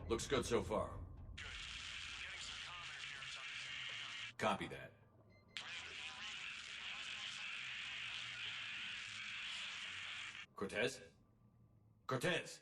Looks good so far. Good. Getting some comm interference on this end. Copy that. Cortez? Cortez!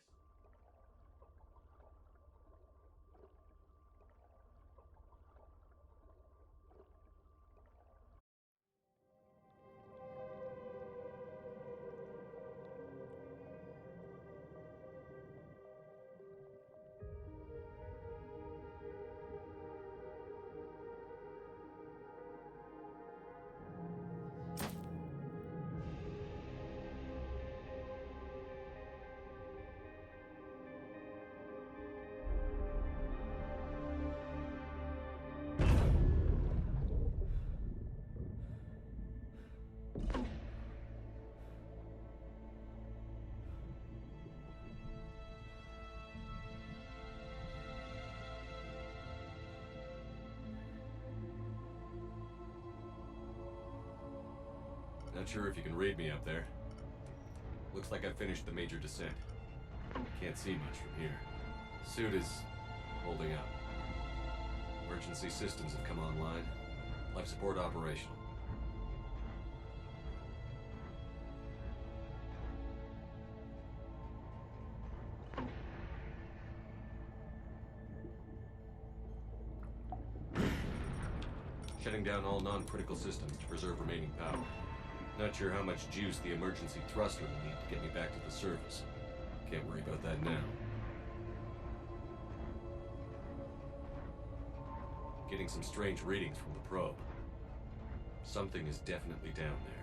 Not sure if you can read me up there. Looks like I finished the major descent. Can't see much from here. Suit is holding up. Emergency systems have come online. Life support operational. Shutting down all non-critical systems to preserve remaining power. Not sure how much juice the emergency thruster will need to get me back to the surface. Can't worry about that now. Getting some strange readings from the probe. Something is definitely down there.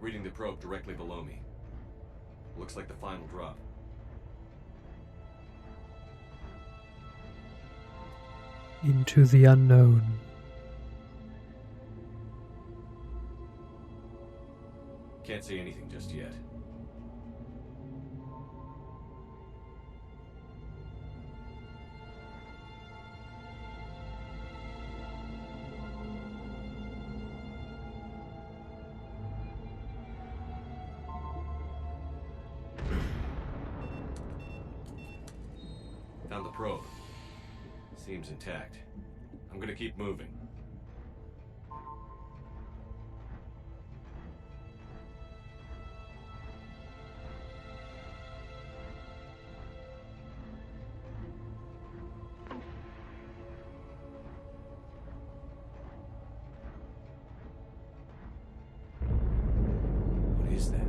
Reading the probe directly below me. Looks like the final drop. Into the unknown. Can't see anything just yet. Found the probe. Seems intact. I'm gonna keep moving. What is that?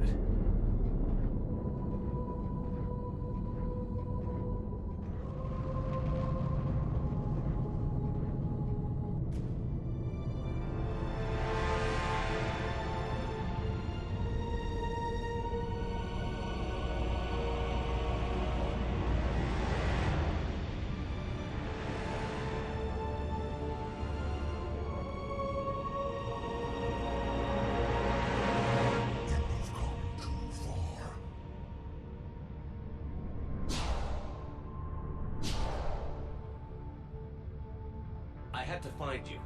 I had to find you.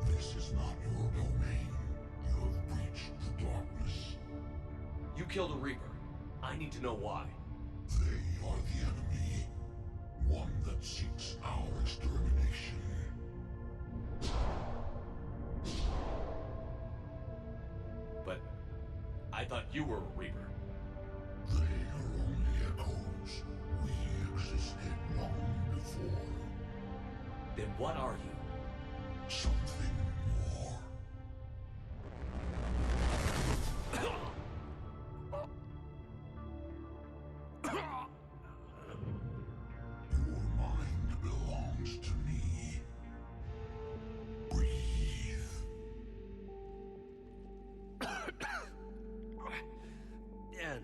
This is not your domain. You have breached the darkness. You killed a Reaper. I need to know why. They are the enemy. One that seeks our extermination. But I thought you were a Reaper. They are only echoes. We existed long before. Then what are you? Something more. Your mind belongs to me. Breathe. Dan.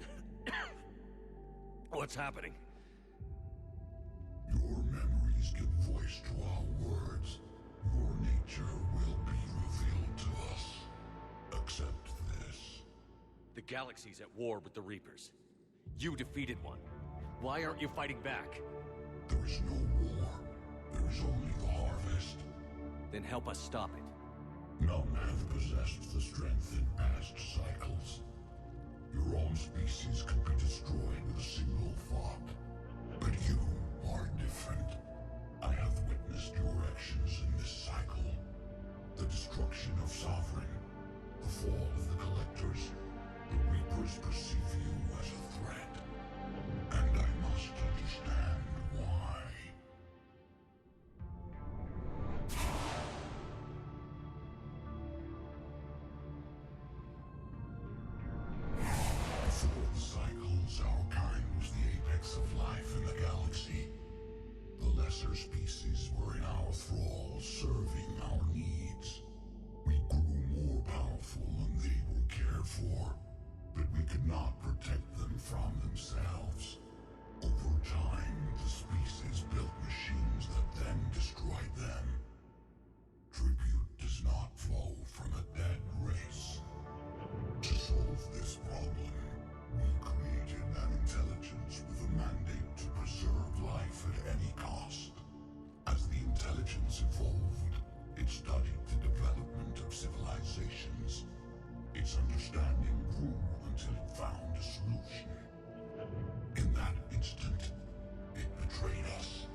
What's happening? Your memories give voice to our words. Your nature will be revealed to us. Accept this. The galaxy's at war with the Reapers. You defeated one. Why aren't you fighting back? There is no war. There is only the harvest. Then help us stop it. None have possessed the strength in past cycles. Your own species could be destroyed with a single thought. But you are different. I have witnessed your actions in this cycle. The destruction of Sovereign, the fall of the Collectors. The Reapers perceive you as a threat. And I must understand why. Before the cycles, our kind was the apex of life in the galaxy. The lesser species were in our thrall, serving our needs. We grew more powerful and they were cared for, but we could not protect them from themselves. Over time, the species built machines that then destroyed them. Tribute does not flow from a dead race. To solve this problem, we created an intelligence with a mandate to preserve life at any cost. As the intelligence evolved, it studied the development of civilizations. Its understanding grew until it found a solution. In that instant, it betrayed us.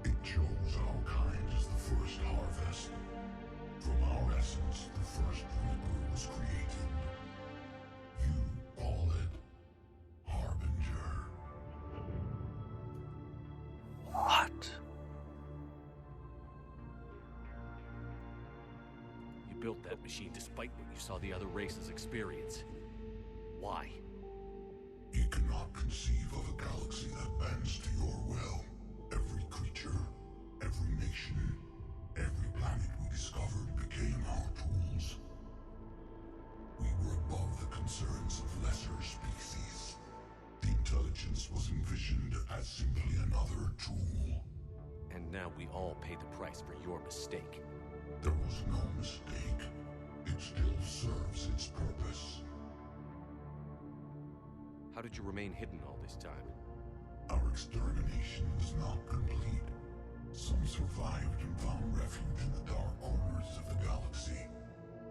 It chose our kind as the first harvest. From our essence, the first Reaper was created. You call it Harbinger. What? You built that machine despite what you saw the other races experience. Why? You cannot conceive of a galaxy that bends to your will. Every creature, every nation, every planet we discovered became our tools. We were above the concerns of lesser species. The intelligence was envisioned as simply another tool. And now we all pay the price for your mistake. There was no mistake. It still serves its purpose. How did you remain hidden all this time? Our extermination was not complete. Some survived and found refuge in the dark corners of the galaxy.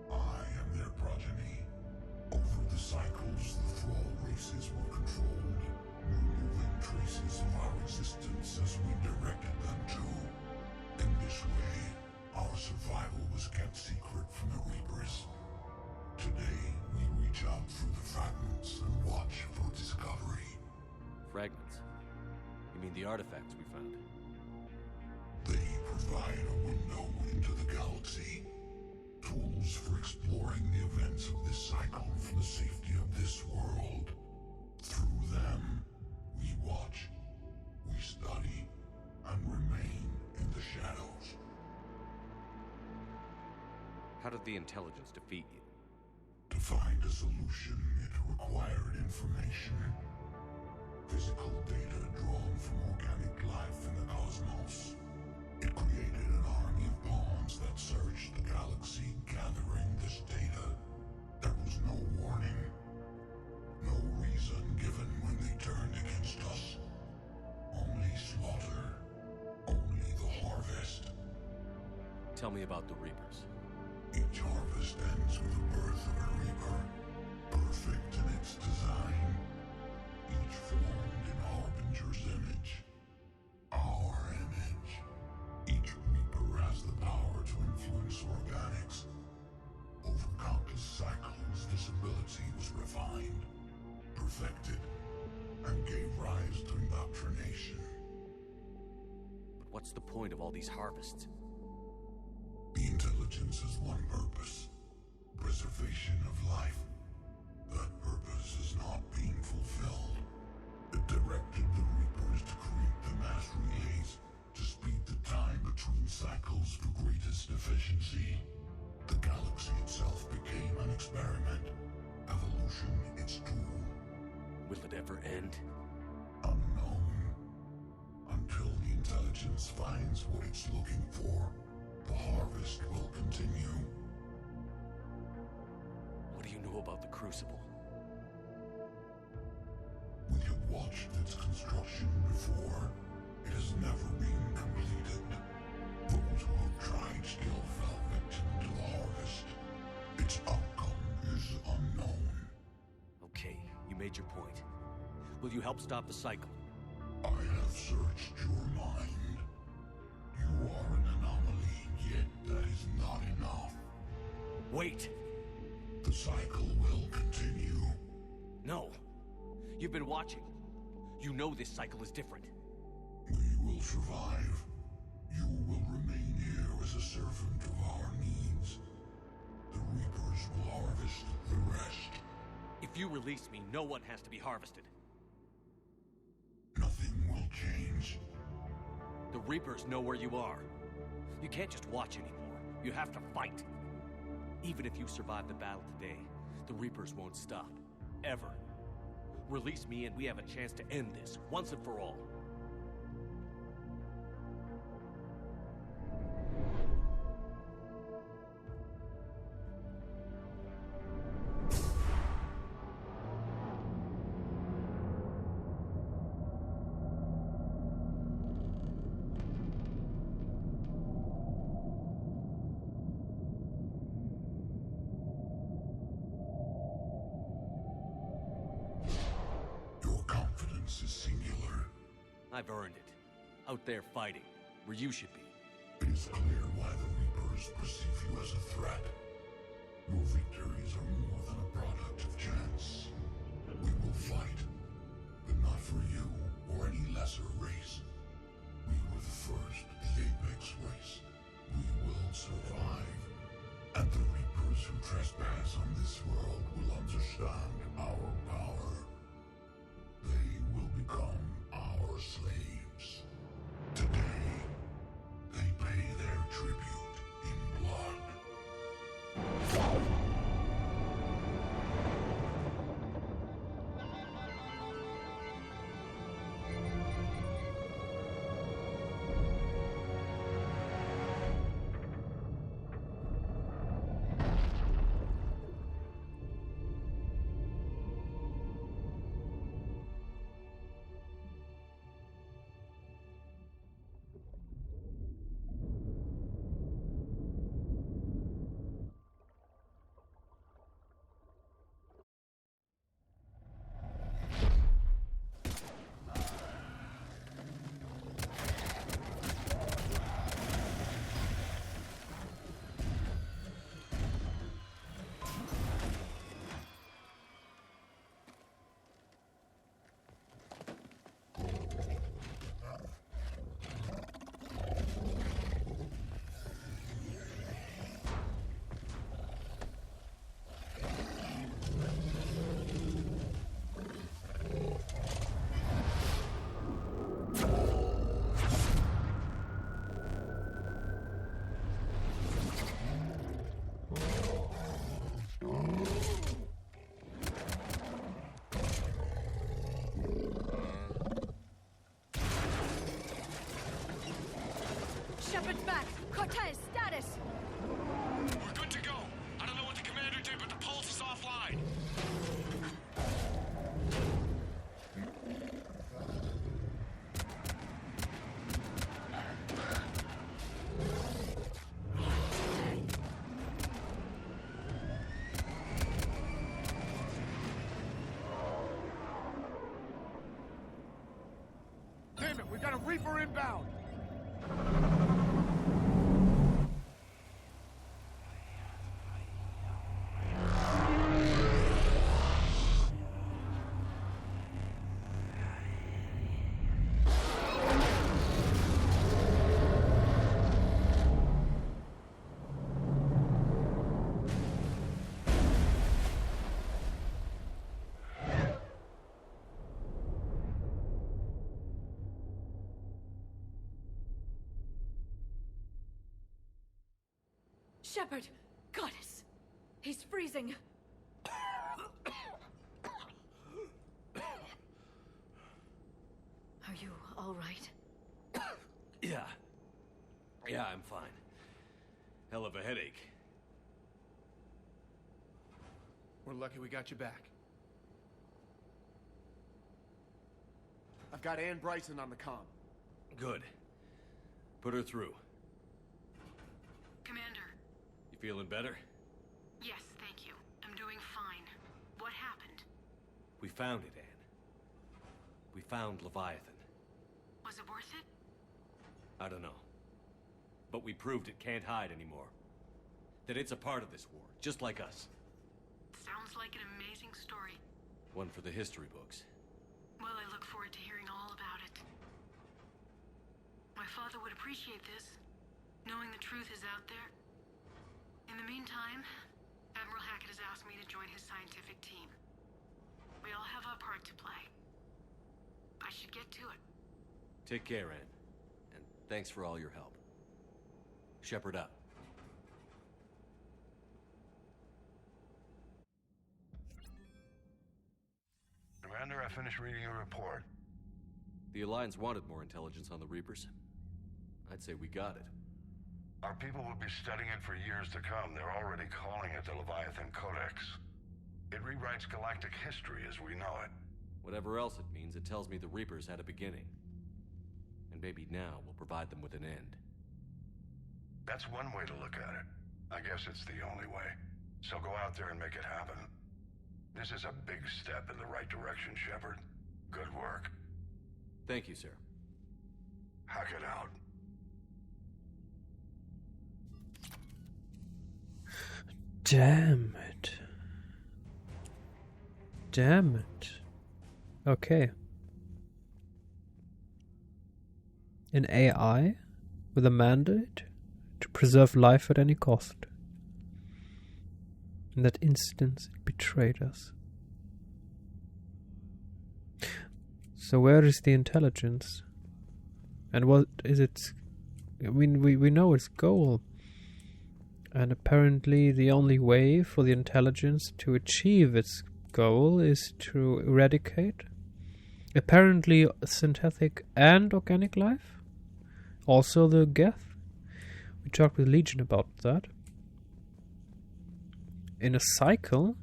I am their progeny. Over the cycles, the thrall races were controlled, removing traces of our existence as we directed them to. In this way, our survival was kept secret from the Reapers. Today, we reach out through the fragments and watch for discovery. Fragments? You mean the artifacts we found? They provide a window into the galaxy. Tools for exploring the events of this cycle for the safety of this world. Through them, we watch, we study, and remain in the shadows. How did the intelligence defeat you? To find a solution, it required information. Physical data drawn from organic life in the cosmos. It created an army of pawns that searched the galaxy, gathering this data. There was no warning. No reason given when they turned against us. Only slaughter. Only the harvest. Tell me about the Reapers. Each harvest ends with the birth of a Reaper, perfect in its design, each formed in Harbinger's image. Our image. Each Reaper has the power to influence organics. Over countless cycles, this ability was refined, perfected, and gave rise to indoctrination. But what's the point of all these harvests? The intelligence has one purpose: preservation of life. That purpose is not being fulfilled. It directed the Reapers to create the mass relays to speed the time between cycles for greatest efficiency. The galaxy itself became an experiment. Evolution its tool. Will it ever end? Unknown. Until the intelligence finds what it's looking for, the harvest will continue. What do you know about the Crucible? We have watched its construction before. It has never been completed. Those who have tried still fell victim to the harvest. Its outcome is unknown. Okay, you made your point. Will you help stop the cycle? I have searched your mind. You are an anomaly, yet that is not enough. Wait! The cycle will continue. No. You've been watching. You know this cycle is different. We will survive. You will remain here as a servant of our needs. The Reapers will harvest the rest. If you release me, no one has to be harvested. Nothing will change. The Reapers know where you are. You can't just watch anymore. You have to fight. Even if you survive the battle today, the Reapers won't stop. Ever. Release me and we have a chance to end this, once and for all. Is singular. I've earned it. Out there fighting, where you should be. It is clear why the Reapers perceive you as a threat. Your victories are more than a product of chance. We will fight, but not for you or any lesser race. We were the first, the Apex race. We will survive. And the Reapers who trespass on this world will understand our power. They will become our slaves. Today, they pay their tribute in blood. Shepard's back. Cortez, status. We're good to go. I don't know what the commander did, but the pulse is offline. Damn it, we got a Reaper inbound! Shepard! Goddess! He's freezing! Are you all right? Yeah. Yeah, I'm fine. Hell of a headache. We're lucky we got you back. I've got Ann Bryson on the comm. Good. Put her through. Commander. You feeling better? Yes, thank you. I'm doing fine. What happened? We found it, Anne. We found Leviathan. Was it worth it? I don't know. But we proved it can't hide anymore. That it's a part of this war, just like us. Sounds like an amazing story. One for the history books. Well, I look forward to hearing all about it. My father would appreciate this, knowing the truth is out there. In the meantime, Admiral Hackett has asked me to join his scientific team. We all have our part to play. I should get to it. Take care, Anne. And thanks for all your help. Shepard up. Commander, I finished reading your report. The Alliance wanted more intelligence on the Reapers. I'd say we got it. Our people will be studying it for years to come. They're already calling it the Leviathan Codex. It rewrites galactic history as we know it. Whatever else it means, it tells me the Reapers had a beginning. And maybe now we'll provide them with an end. That's one way to look at it. I guess it's the only way. So go out there and make it happen. This is a big step in the right direction, Shepard. Good work. Thank you, sir. Hackett out. Damn it. Damn it. Okay. An AI with a mandate to preserve life at any cost. In that instance, it betrayed us. So where is the intelligence? And what is its... I mean, we know its goal. And apparently the only way for the intelligence to achieve its goal is to eradicate apparently synthetic and organic life. Also the Geth. We talked with Legion about that. In a cycle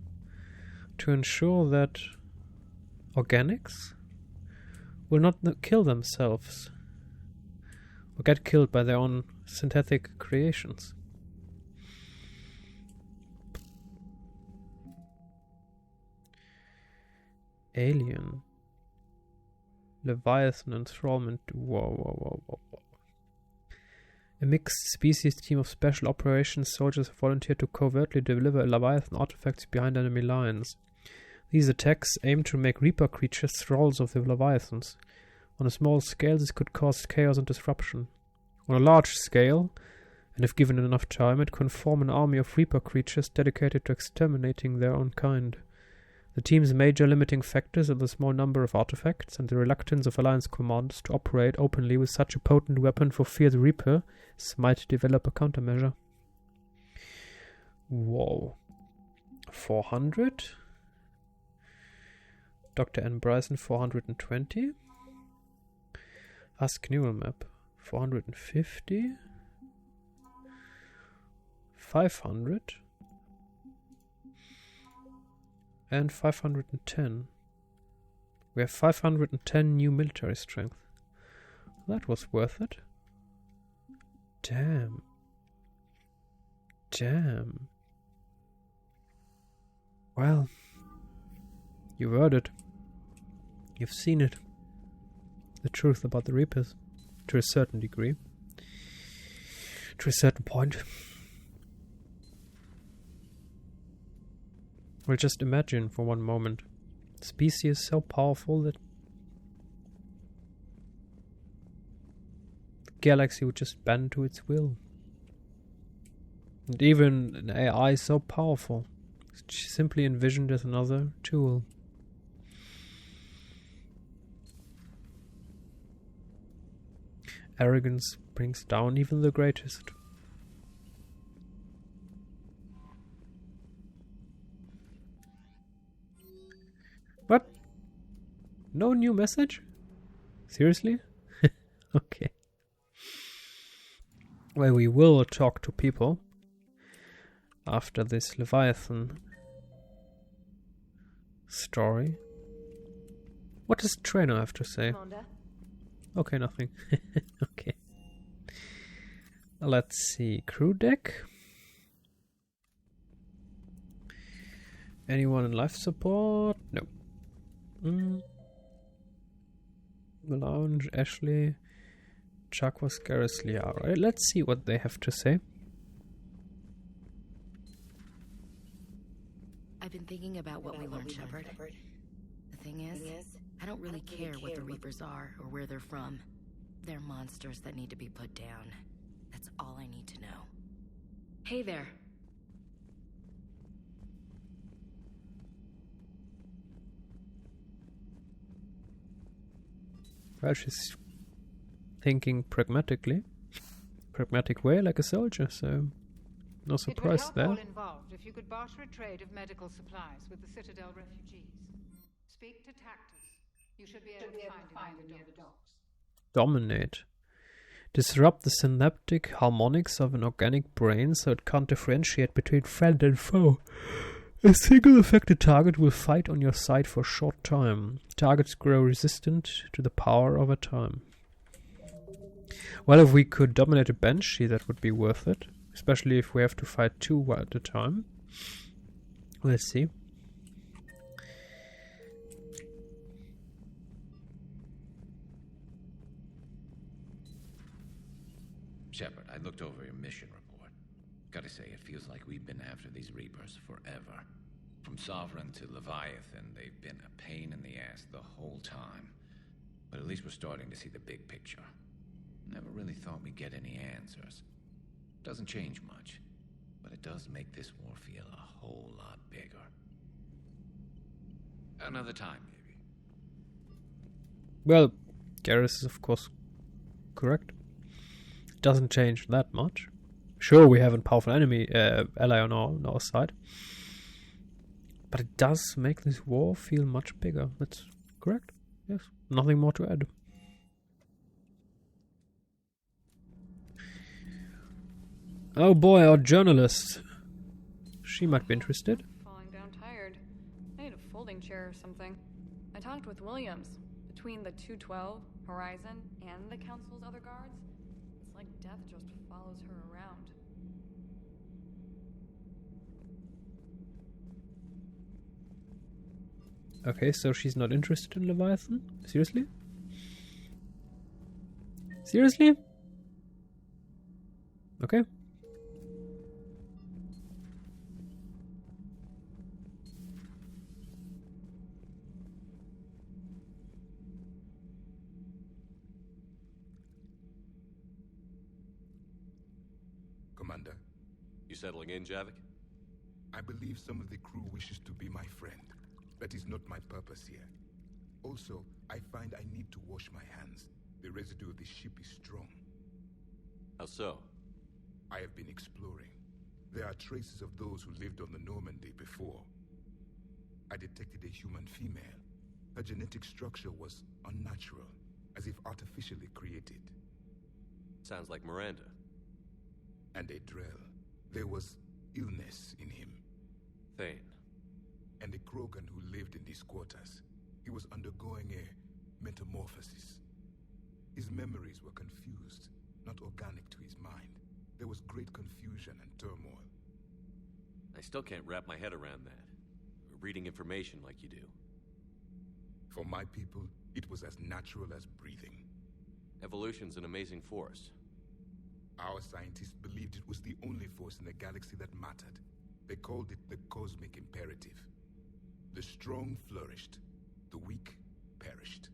to ensure that organics will not kill themselves or get killed by their own synthetic creations. Alien. Leviathan enthrallment. Whoa. A mixed species team of special operations soldiers have volunteered to covertly deliver Leviathan artifacts behind enemy lines. These attacks aim to make Reaper creatures thralls of the Leviathans. On a small scale, this could cause chaos and disruption. On a large scale, and if given enough time, it can form an army of Reaper creatures dedicated to exterminating their own kind. The team's major limiting factors are the small number of artifacts and the reluctance of Alliance commanders to operate openly with such a potent weapon for fear the Reapers might develop a countermeasure. Whoa. 400? Dr. Ann Bryson 420? Ask Neural Map 450? 500? And 510. We have 510 new military strength. That was worth it. Damn. Well, you've heard it. You've seen it. The truth about the Reapers. To a certain degree. To a certain point. Well, just imagine for one moment. A species so powerful that the galaxy would just bend to its will. And even an AI so powerful, it's simply envisioned as another tool. Arrogance brings down even the greatest. What? No new message? Seriously? Okay. Well, we will talk to people after this Leviathan story. What does the trainer have to say? Commander. Okay, nothing. Okay. Let's see. Crew deck. Anyone in life support? No. Lounge, Ashley, Chuck was Garrus, Alright, let's see what they have to say. I've been thinking about what we learned, Shepard. The thing is, I don't really care what the Reapers are or where they're from. They're monsters that need to be put down. That's all I need to know. Hey there. Well, she's thinking pragmatic way, like a soldier, so no surprise there. It would help all involved if you could barter a trade of medical supplies with the Citadel refugees. Speak to Tactus. You should be able to find him near the docks. Dominate. Disrupt the synaptic harmonics of an organic brain so it can't differentiate between friend and foe. A single affected target will fight on your side for a short time. Targets grow resistant to the power over time. Well, if we could dominate a Banshee, that would be worth it. Especially if we have to fight two at a time. Let's see. Shepard, I looked over your mission report. Gotta say, it feels like we've been after these Reapers forever. From Sovereign to Leviathan, they've been a pain in the ass the whole time. But at least we're starting to see the big picture. Never really thought we'd get any answers. Doesn't change much, but it does make this war feel a whole lot bigger. Another time, maybe. Well, Garrus is of course correct. It doesn't change that much. Sure, we have a powerful ally on our side. But it does make this war feel much bigger. That's correct. Yes. Nothing more to add. Oh boy, our journalist. She might be interested. Falling down tired. I need a folding chair or something. I talked with Williams. Between the 212, Horizon, and the Council's other guards, it's like death just follows her around. Okay, so she's not interested in Leviathan? Seriously? Seriously? Okay. Commander. You settling in, Javik? I believe some of the crew wishes to be my friend. That is not my purpose here. Also, I find I need to wash my hands. The residue of the ship is strong. How so? I have been exploring. There are traces of those who lived on the Normandy before. I detected a human female. Her genetic structure was unnatural, as if artificially created. Sounds like Miranda. And a Drell. There was illness in him. Thane. And a Kraken who lived in these quarters. He was undergoing a metamorphosis. His memories were confused, not organic to his mind. There was great confusion and turmoil. I still can't wrap my head around that. Reading information like you do. For my people, it was as natural as breathing. Evolution's an amazing force. Our scientists believed it was the only force in the galaxy that mattered. They called it the cosmic imperative. The strong flourished, the weak perished.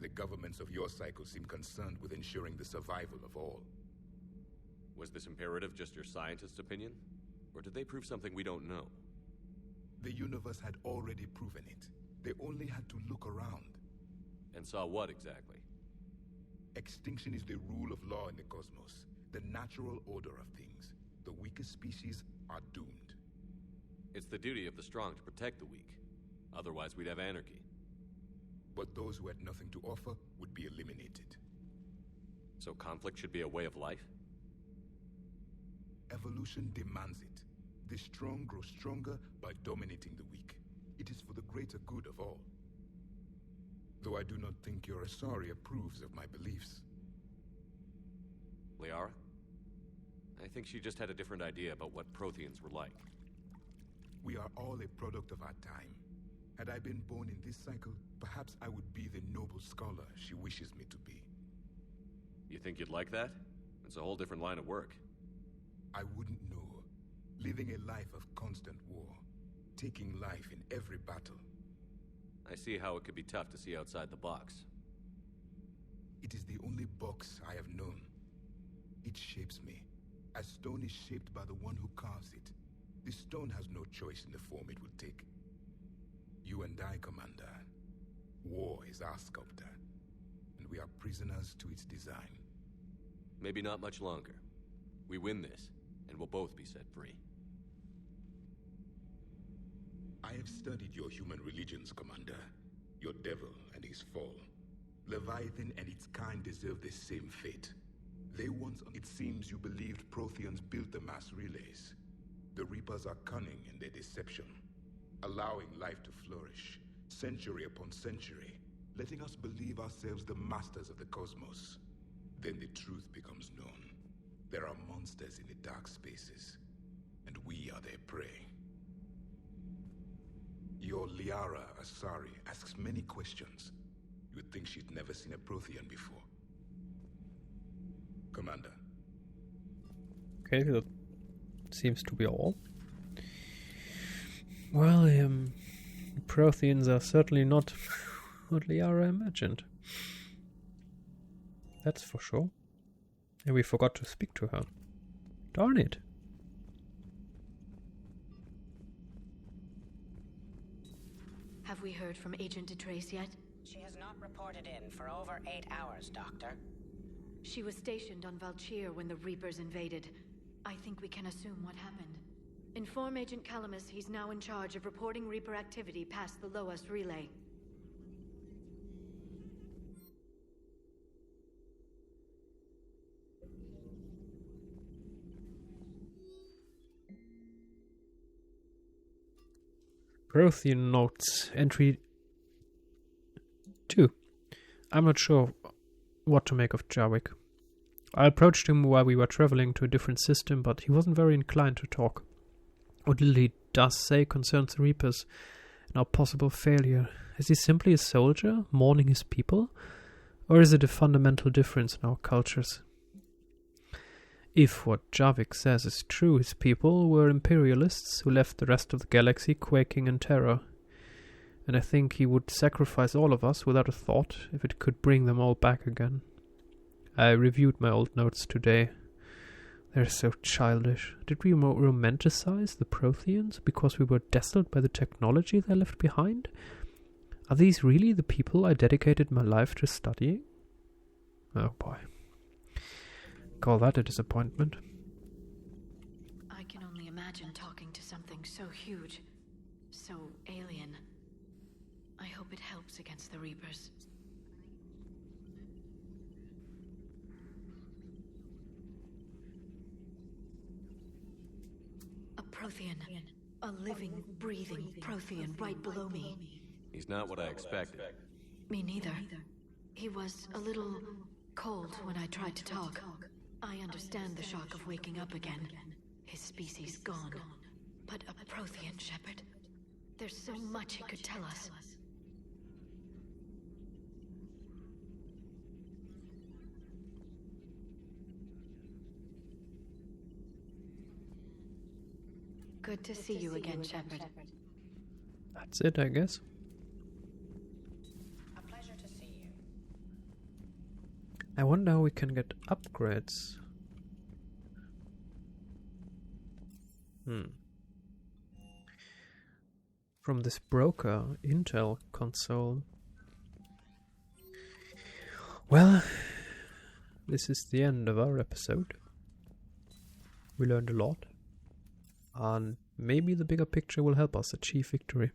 The governments of your cycle seem concerned with ensuring the survival of all. Was this imperative just your scientist's opinion? Or did they prove something we don't know? The universe had already proven it. They only had to look around. And saw what exactly? Extinction is the rule of law in the cosmos, the natural order of things. The weakest species are doomed. It's the duty of the strong to protect the weak. Otherwise, we'd have anarchy. But those who had nothing to offer would be eliminated. So conflict should be a way of life? Evolution demands it. The strong grow stronger by dominating the weak. It is for the greater good of all. Though I do not think your Asari approves of my beliefs. Liara? I think she just had a different idea about what Protheans were like. We are all a product of our time. Had I been born in this cycle, perhaps I would be the noble scholar she wishes me to be. You think you'd like that? It's a whole different line of work. I wouldn't know. Living a life of constant war. Taking life in every battle. I see how it could be tough to see outside the box. It is the only box I have known. It shapes me, as stone is shaped by the one who carves it. The stone has no choice in the form it will take. You and I, Commander. War is our sculptor, and we are prisoners to its design. Maybe not much longer. We win this, and we'll both be set free. I have studied your human religions, Commander. Your devil and his fall. Leviathan and its kind deserve the same fate. They once, it seems you believed Protheans built the mass relays. The Reapers are cunning in their deception, allowing life to flourish, century upon century, letting us believe ourselves the masters of the cosmos. Then the truth becomes known. There are monsters in the dark spaces, and we are their prey. Your Liara Asari asks many questions. You'd think she'd never seen a Prothean before. Commander. Okay, that seems to be all. Well, Protheans are certainly not what Liara imagined. That's for sure. And we forgot to speak to her. Darn it. Have we heard from Agent DeTrace yet? She has not reported in for over 8 hours, Doctor. She was stationed on Valchir when the Reapers invaded. I think we can assume what happened. Inform Agent Calamus he's now in charge of reporting Reaper activity past the Loas relay. Prothean notes, entry 2. I'm not sure what to make of Jarvik. I approached him while we were traveling to a different system, but he wasn't very inclined to talk. What little he does say concerns the Reapers and our possible failure. Is he simply a soldier, mourning his people? Or is it a fundamental difference in our cultures? If what Jarvik says is true, his people were imperialists who left the rest of the galaxy quaking in terror. And I think he would sacrifice all of us without a thought if it could bring them all back again. I reviewed my old notes today. They're so childish. Did we romanticize the Protheans because we were dazzled by the technology they left behind? Are these really the people I dedicated my life to studying? Oh boy. Call that a disappointment. I can only imagine talking to something so huge, so alien. I hope it helps against the Reapers. A Prothean. A living, breathing Prothean right below me. He's not what I expected. Me neither. He was a little cold when I tried to talk. I understand the shock of waking up again. His species gone. But a Prothean, Shepard. There's so much he could tell us. Good to see you again, Shepard. That's it, I guess. A pleasure to see you. I wonder how we can get upgrades. From this broker Intel console. Well, this is the end of our episode. We learned a lot. And maybe the bigger picture will help us achieve victory.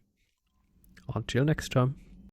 Until next time.